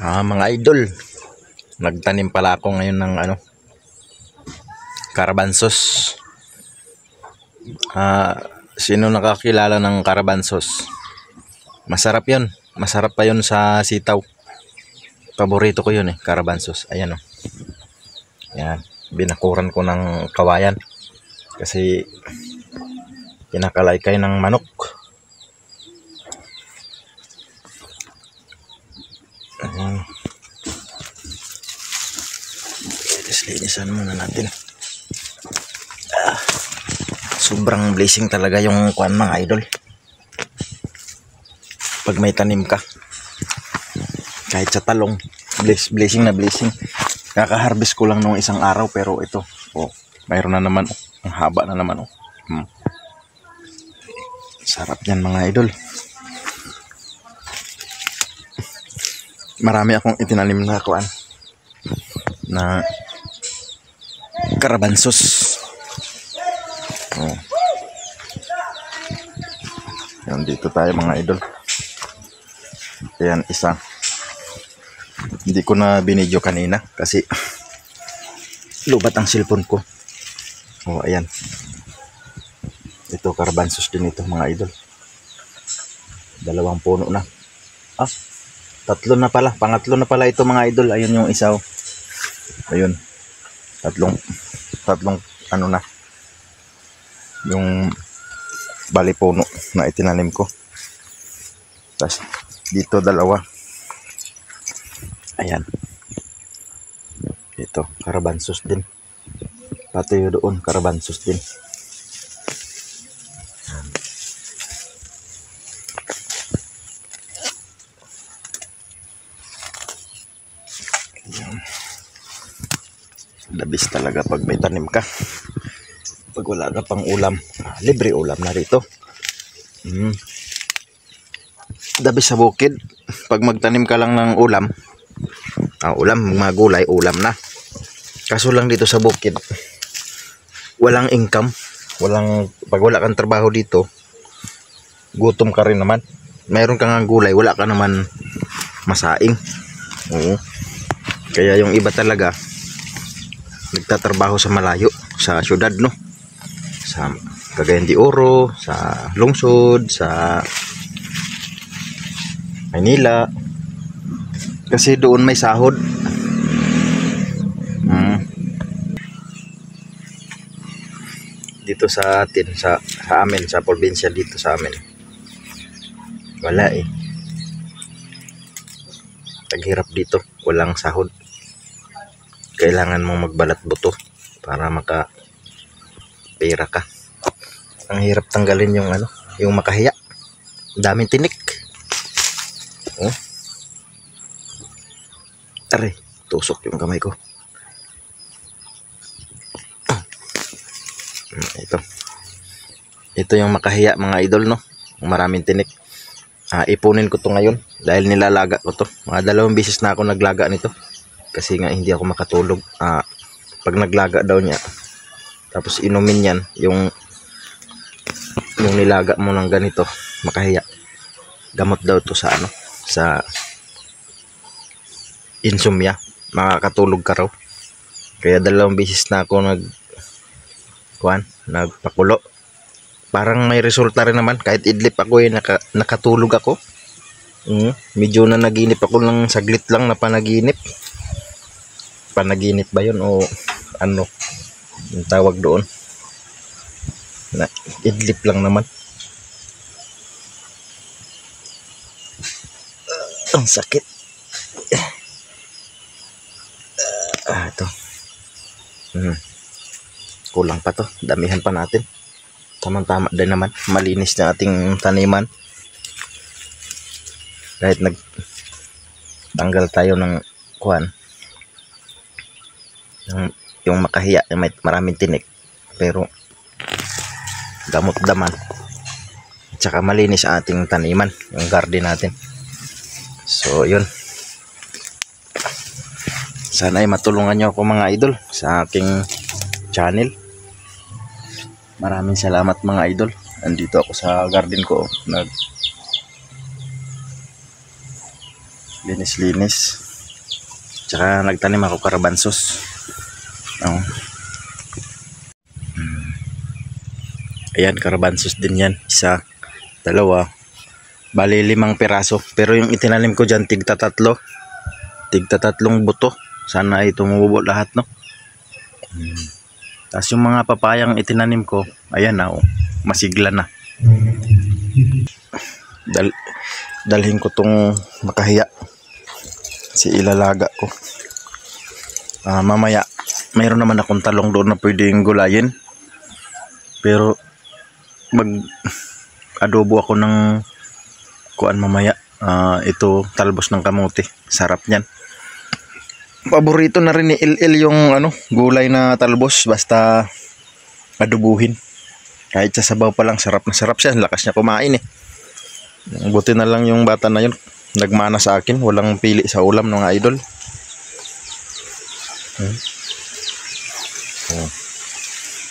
Mga idol, nagtanim pala ako ngayon ng Carabansos. Sino nakakilala ng Carabansos? Masarap 'yon. Masarap pa 'yon sa sitaw. Paborito ko 'yun Carabansos. Ayan Yan, binakuran ko ng kawayan kasi kinakalaykay ng manok. Linisan muna natin. Sobrang blessing talaga yung kuan mga idol. Pag may tanim ka, kahit sa talong, blessing na blessing. Kaka-harvest ko lang nung isang araw, pero ito, mayroon na naman, ang haba na naman. Sarap yan mga idol. Marami akong itinanim na kuan na Carabansos. Yan, dito tayo mga idol. Ayan, isa. Hindi ko na binidyo kanina kasi lubat ang cellphone ko. Ayan. Ito, Carabansos din ito mga idol. 2 puno na. 3 na pala. Pangatlo na pala ito mga idol. Ayun yung isa. Ayun. Tatlong na. Yung bali puno na itinanim ko. Tapos dito 2. Ayan. Ito, Carabansos din. Pati yun doon, Carabansos din. Labis talaga pag may tanim ka. Pag wala ka pang ulam, libre ulam na rito. Dabis sa bukid, pag magtanim ka lang ng ulam, mga gulay, ulam na. Kaso lang dito sa bukid, walang income, pag wala kang trabaho dito, gutom ka rin naman. Mayroon kang gulay, wala ka naman masaing. Kaya yung iba talaga, nagtatrabaho sa malayo, sa syudad, sa Cagayan de Oro, sa lungsod, sa Maynila, kasi doon may sahod. Dito sa atin, sa amin, sa probinsya, dito sa amin, wala taghirap dito, walang sahod. Kailangan mong magbalat buto para pera ka. Ang hirap tanggalin yung makahiya. Daming tinik. Aray, tusok yung kamay ko. Ito yung makahiya mga idol, maraming tinik. Ipunin ko to ngayon dahil nilalaga ko to. Mga 2 beses na ako naglaga nito kasi nga hindi ako makatulog. Pag naglaga daw niya, tapos inumin yan, yung nilaga mo ng ganito, makahiya. Gamot daw to sa sa insomnia, makakatulog ka raw. Kaya 2 beses na ako nagpakulo. Parang may resulta rin naman, kahit idlip ako nakatulog ako. Medyo na naginip ako ng saglit lang na panaginip. Panaginip ba yun o yung tawag doon? Na idlip lang naman. Ang sakit. Ito. Kulang pa to. Damihan pa natin. Tama-tama din naman. Malinis na ating taniman. Kahit nagtanggal tayo ng kuwan, yung makahiya, yung may maraming tinik, pero gamot daman. Tsaka malinis ang ating taniman, yung garden natin. So yun, sana ay matulungan nyo ako mga idol sa aking channel. Maraming salamat mga idol. Andito ako sa garden ko, linis-linis. Tsaka nagtanim ako karabansos. Oh. Ayan, karabansos din yan. Isa, dalawa, bali 5 piraso. Pero yung itinanim ko dyan, tigta 3 buto. Sana ay tumubo lahat, no? Tapos yung mga papayang itinanim ko, ayan na, oh, masigla na. Dalhin ko tong makahiya. Si ilalaga ko. Mamaya, mayroon naman akong talong doon na pwedeng gulayin. Pero mag-adobo ako ng kuan mamaya. Ito talbos ng kamote. Sarap niyan. Paborito na rin ni Il yung gulay na talbos basta adobuhin. Kahit sa sabaw pa lang sarap na sarap siya. Lakas niya kumain eh. Buti na lang yung bata na yun nagmana sa akin. Walang pili sa ulam ng idol.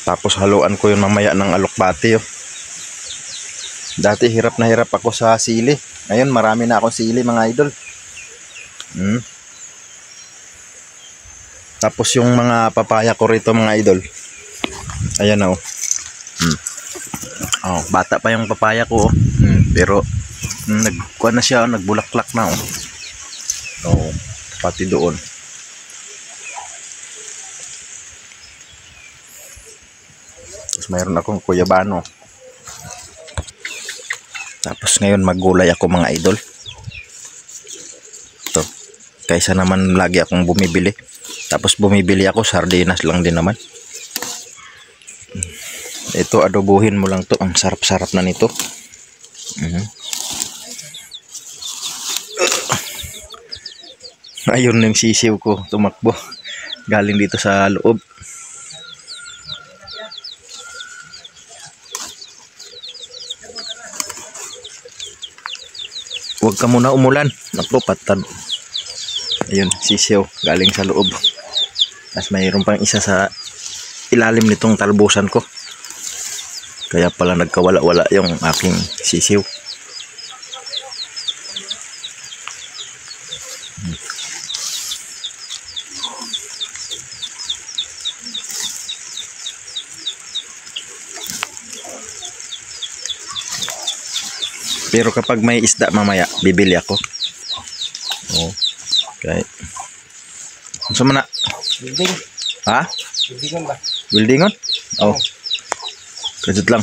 Tapos haluan ko yun mamaya ng alokbati. Dati hirap na hirap ako sa sili. Ngayon marami na akong sili mga idol. Tapos yung mga papaya ko rito mga idol. Ayan na bata pa yung papaya ko. Pero nagkuha na siya, nagbulaklak na pati doon. Tapos mayroon akong kuyabano. Tapos ngayon maggulay ako mga idol. Ito. Kaysa naman lagi akong bumibili. Tapos bumibili ako, sardinas lang din naman. Ito adobuhin mo lang to. Ang sarap-sarap na nito. Ayun yung sisiw ko tumakbo. Galing dito sa loob. Huwag ka muna umulan. Naku, patad. Ayun, sisiw. Galing sa loob. Tapos mayroon pang isa sa ilalim nitong talbusan ko. Kaya pala nagkawala-wala yung aking sisiw. Pero kapag may isda mamaya, bibili ako. Okay. Ano man na? Building. Ha? Buildingon ba? Buildingon? Kadit lang.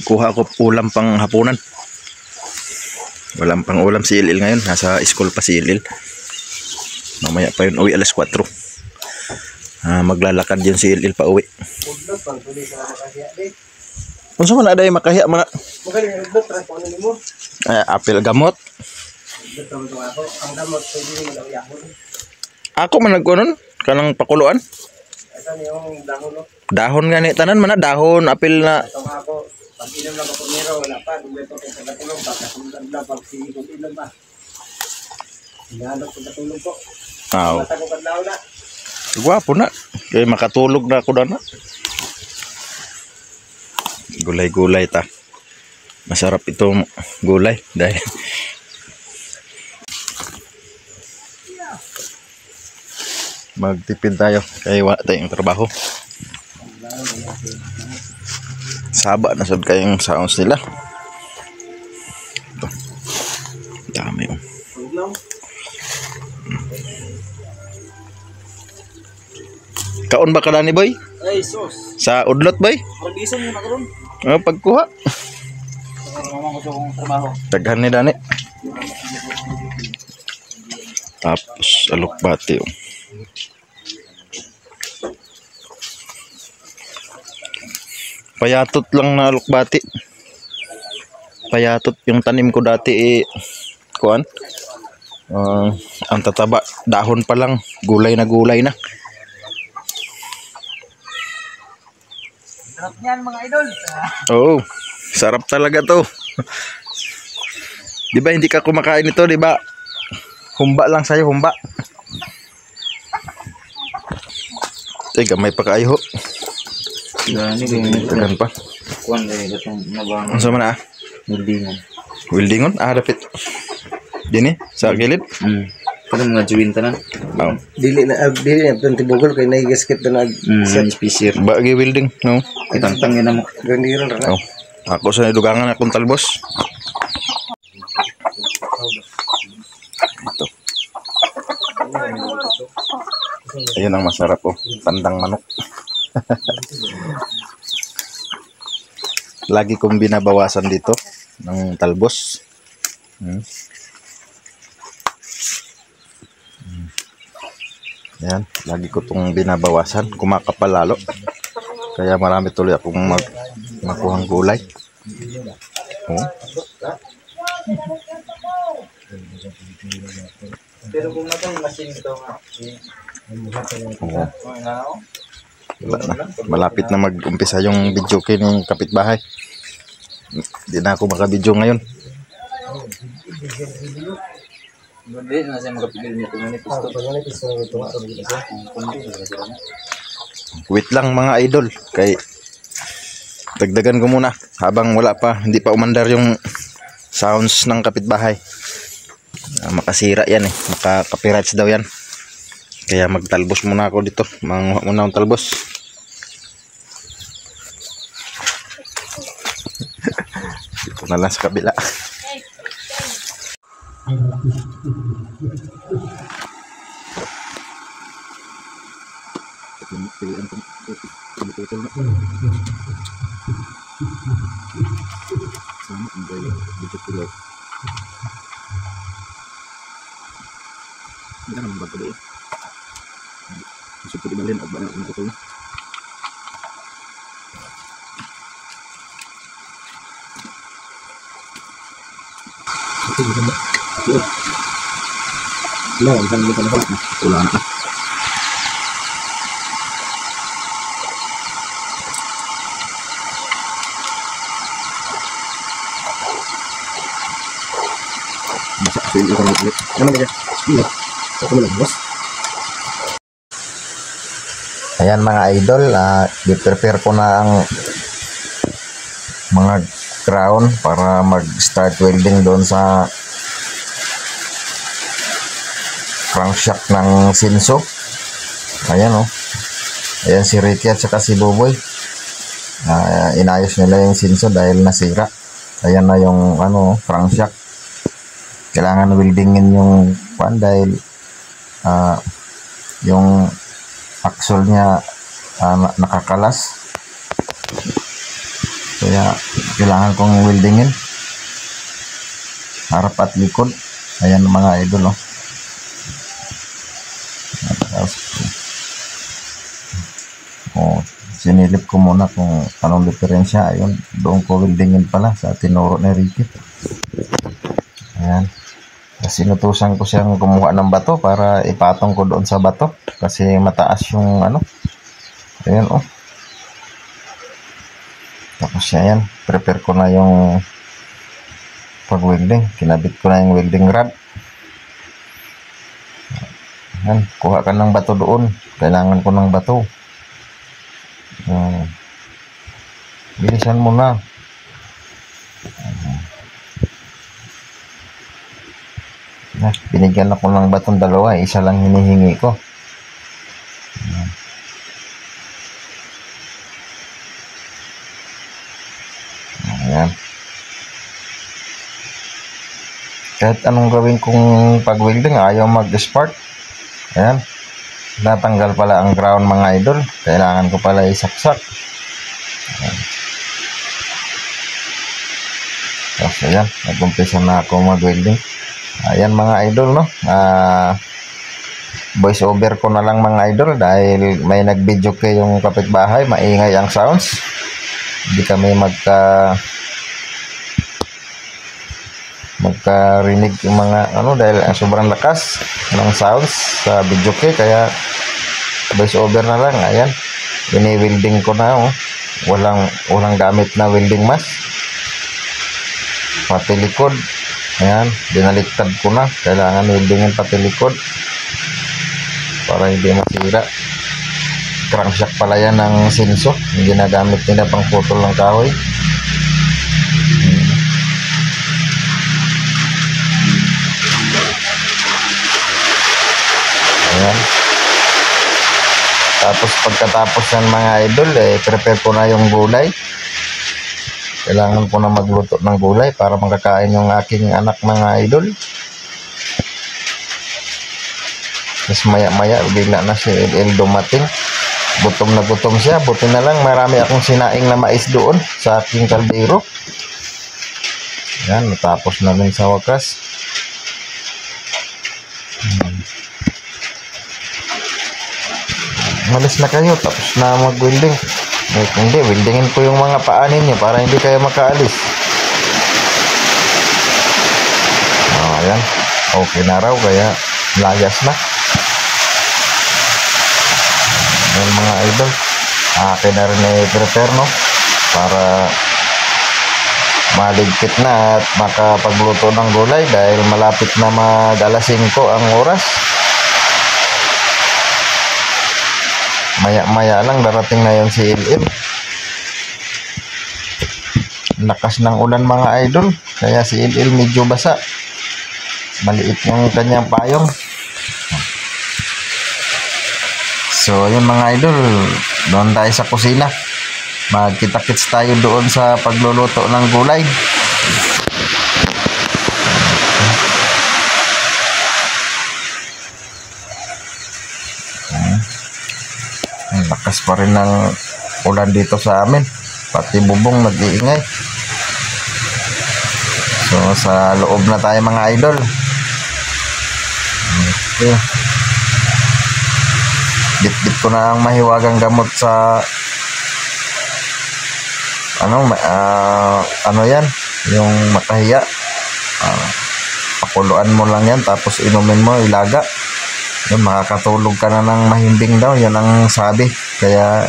Kuha ko ulam pang hapunan. Walang pang ulam si Il ngayon. Nasa school pa si Il. Mamaya pa yun uwi alas 4. Maglalakad yun si Il pa uwi. Udlot pang tuloy sa makahiya din. Kung saan man ada yung makahiya mga Magaling udlot ra ko nimo. apil gamot. Udlot ra mo ako. Ang damot pwede mo daw yahon. Ako man nagkunon kanang pakuluan. Asa yung dahon no? Dahon gani tanan man na dahon apil na. Ito ako. Pag inom lang ako nero wala pa. Dugay pa ko sa katulog baka sundan lang pag sige ko inom ba. Hinahanap ko katulog ko. Mata ko kadlaw na. Gwapo na. Kaya makatulog na ako na. Gulay-gulay ta. Masarap itong gulay dahil magtipid tayo kaya wala tayong trabaho. Saba na sad kayong sounds nila. Ito. Dami yun. Kaon ba ka ni boy? Ay sus. Sa udlot boy? Parbisan mo na karon. Pagkuha. Mamang ko kong trabaho. Daghan ni dani. Tapos alokbati. Payatot lang na alokbati. Payatot yung tanim ko dati kuan. Ang tataba, dahon pa lang, gulay na. Sarap niyan mga idol. Oo, sarap talaga to. Di ba hindi ka kumakain ito, di ba? Humba lang sa'yo, humba. Gamay pa kayo. Tagan pa. Kuan dai gatong nabang. Ano sa mana? Buildingon. Wildingon? Dapit. Dini, sa gilid. Kanang mga juwin tanan. Oh. Dili na tibugol kay naigasket na Set species. Bagi welding, no? Itantang yun mo. gandiron ra. Oh. Ako sa dugangan akong talbos. Ito. Ayun ang masarap oh. Tandang manok. Lagi kong binabawasan dito ng talbos. Yan, lagi ko itong binabawasan. Kumakapal lalo. Kaya marami tuloy akong makuhang gulay. Oh. Pero kung natang machine ito nga. Oh. Wala na. Malapit na mag-umpisa yung video ng kapitbahay. Hindi na ako makabidyo ngayon. Hindi na siya makapigil niya kung manipis to. Wait lang mga idol. Kay dagdagan ko muna. Habang wala pa, hindi pa umandar yung sounds ng kapitbahay. Makasira yan eh. Maka-copyrights daw yan. Kaya magtalbos muna ako dito. Manguha muna akong talbos. Dito na lang sa kabila. Ayan mga idol, i-prepare ko na ang mga crown para mag-start welding doon sa crankshaft ng Sinso. Ayan oh. Ayan si Ricky at saka si Buboy. Inayos nila yung Sinso dahil nasira. Ayan na yung crankshaft. Kailangan weldingin yung dahil yung axle niya nakakalas. Kaya kailangan kong weldingin harap at likod. Ayan mga idol oh. Sinilip ko muna kung anong diferensya. Ayun, doon ko weldingin pala sa tinuro ni Ricky. Ayan. Sinutusan ko siyang kumuha ng bato para ipatong ko doon sa bato kasi mataas yung ayan oh. Tapos yan, prepare ko na yung pag-welding. Kinabit ko na yung welding rod. Ayan, kuha ka ng bato doon. Kailangan ko ng bato. Bilisan mo na. Binigyan ako ng batong dalawa. Isa lang hinihingi ko. Ayan. Kahit anong gawin kong pag-welding, ayaw mag-spark. Ayan. Natanggal pala ang ground mga idol. Kailangan ko pala isaksak. Ayan. Tapos ayan, nag-umpisa na ako mag-welding. Ayan mga idol no. Voice over ko na lang mga idol dahil may nag-video kay yung kapitbahay, maingay ang sounds. Hindi kami magkarinig yung mga dahil ang sobrang lakas ng sounds sa video kay, kaya voice over na lang. Ayan, ini-welding ko na oh. Walang gamit na welding mask. Pati likod. Ayan, dinaliktad ko na. Kailangan weldingin pati likod para hindi masira. Crankshaft pala yan ng Sinso. Yung ginagamit nila pang putol ng kahoy. Ayan. Tapos pagkatapos ng mga idol, prepare ko na yung gulay. Kailangan ko na magluto ng gulay para makakain yung aking anak mga idol. Tapos maya-maya, bigla na si El dumating. Gutom na gutom siya. Buti na lang, marami akong sinaing na mais doon sa aking kaldero. Yan, natapos na rin sa wakas. Malis na kayo, tapos na mag-welding. Hindi, weldingin ko yung mga paa ninyo para hindi kayo makaalis. Ayan, okay na raw, kaya layas na. Ayan mga idol, akin na rin i-prepare, no? Para maligpit na at makapagluto ng gulay dahil malapit na mag-alas 5 ang oras. Maya-maya lang darating na yon si Il. Lakas ng ulan mga idol, kaya si Il medyo basa. Maliit yung kanyang payong. So yun mga idol, doon tayo sa kusina. Magkita-kits tayo doon sa pagluluto ng gulay. Lakas pa rin ng ulan dito sa amin, pati bubong nag-iingay. So sa loob na tayo mga idol. Okay. Bit-bit ko na ang mahiwagang gamot sa ano yan, yung makahiya. Pakuluan mo lang yan, tapos inumin mo, ilaga. Yun, makakatulog ka na ng mahimbing daw. Yan ang sabi. Kaya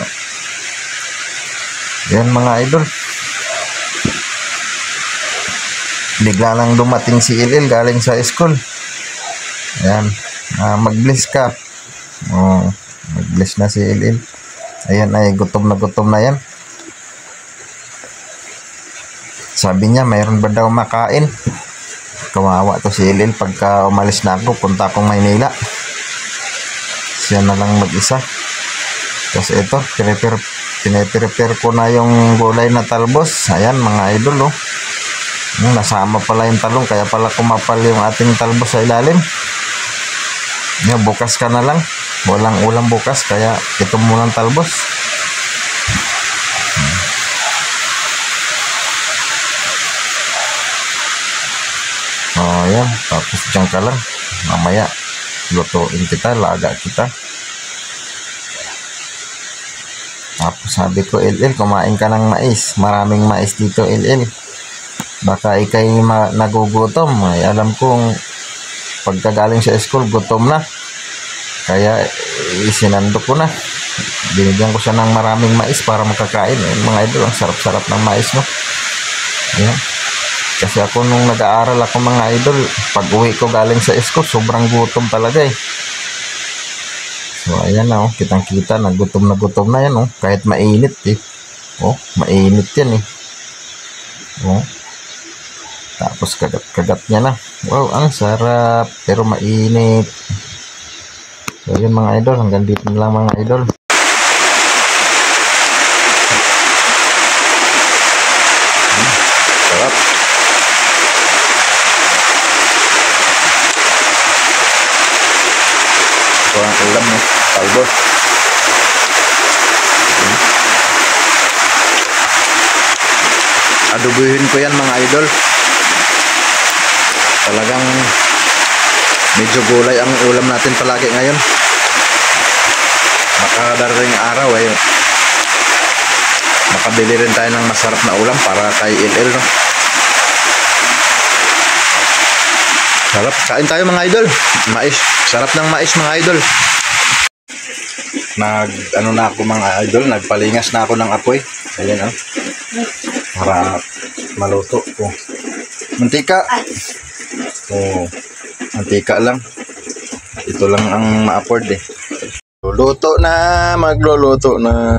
yan mga idol, bigla lang dumating si Il galing sa school. Ayan, mag-bless ka. Mag-bless na si Il. Ayan, ay gutom na yan. Sabi niya mayroon ba daw makain. Kawawa to si Il pagka umalis na ako, punta akong Maynila. Siya na lang mag-isa. Tapos ito, piniprepare ko na yung gulay na talbos. Ayan mga idol, oh. Nasama pala yung talong, kaya pala kumapal yung ating talbos sa ilalim. Yan, bukas ka na lang. Walang ulam bukas, kaya ito munang talbos. Ayan, tapos dyan ka lang. Mamaya lutuin kita, laga kita. Tapos sabi ko, Il, kumain ka ng mais. Maraming mais dito, Il. Baka ikay nagugutom. Ay, alam kong pagkagaling sa school, gutom na. Kaya isinando ko na. Binigyan ko siya ng maraming mais para makakain. Mga idol, ang sarap-sarap ng mais, no? Ayan. Kasi ako nung nag-aaral ako mga idol, pag uwi ko galing sa school, sobrang gutom talaga eh. So ayan na, oh, kitang-kita, nagutom na yan, oh. Kahit mainit eh. Oh, mainit yan eh. Oh. Tapos kagat-kagat niya na. Wow, ang sarap, pero mainit. So yun mga idol, hanggang dito na lang mga idol. Sarap. Ito ang ulam mo, talbos. Adobuhin ko yan mga idol. Talagang medyo gulay ang ulam natin palagi ngayon. Makadaring araw eh, makabili rin tayo ng masarap na ulam para kay Il, no? Sarap, kain tayo mga idol. Mais, sarap ng mais mga idol. Ano na ako mga idol, nagpalingas na ako ng apoy. Ayan, oh. Para maluto ko. Mantika. Oh, mantika lang. Ito lang ang ma-afford eh. Magluluto na.